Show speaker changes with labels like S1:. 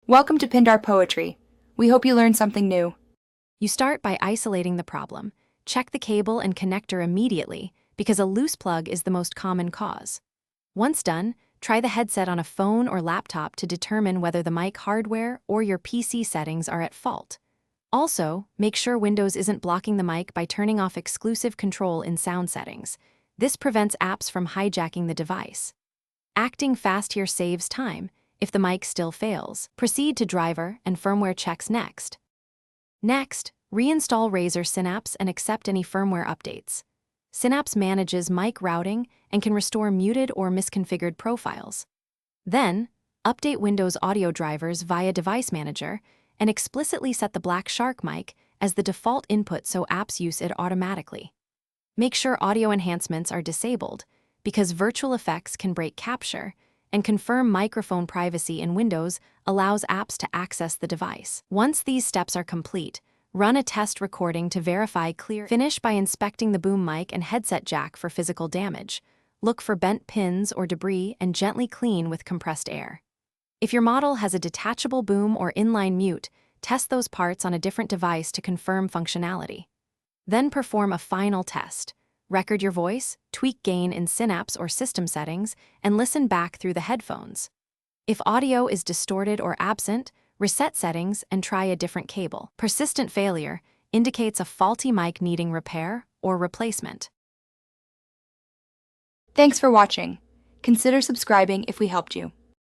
S1: Welcome to Pindar Poetry. We hope you learned something new.
S2: You start by isolating the problem. Check the cable and connector immediately because a loose plug is the most common cause. Once done, try the headset on a phone or laptop to determine whether the mic hardware or your PC settings are at fault. Also, make sure Windows isn't blocking the mic by turning off exclusive control in sound settings. This prevents apps from hijacking the device. Acting fast here saves time. If the mic still fails, proceed to driver and firmware checks next. Next, reinstall RAZER Synapse and accept any firmware updates. Synapse manages mic routing and can restore muted or misconfigured profiles. Then, update Windows audio drivers via Device Manager and explicitly set the BlackShark mic as the default input so apps use it automatically. Make sure audio enhancements are disabled because virtual effects can break capture, and confirm microphone privacy in Windows allows apps to access the device. Once these steps are complete, run a test recording to verify clear. Finish by inspecting the boom mic and headset jack for physical damage. Look for bent pins or debris and gently clean with compressed air. If your model has a detachable boom or inline mute, test those parts on a different device to confirm functionality. Then perform a final test. Record your voice, tweak gain in Synapse or system settings, and listen back through the headphones. If audio is distorted or absent, reset settings and try a different cable. Persistent failure indicates a faulty mic needing repair or replacement.
S1: Thanks for watching. Consider subscribing if we helped you.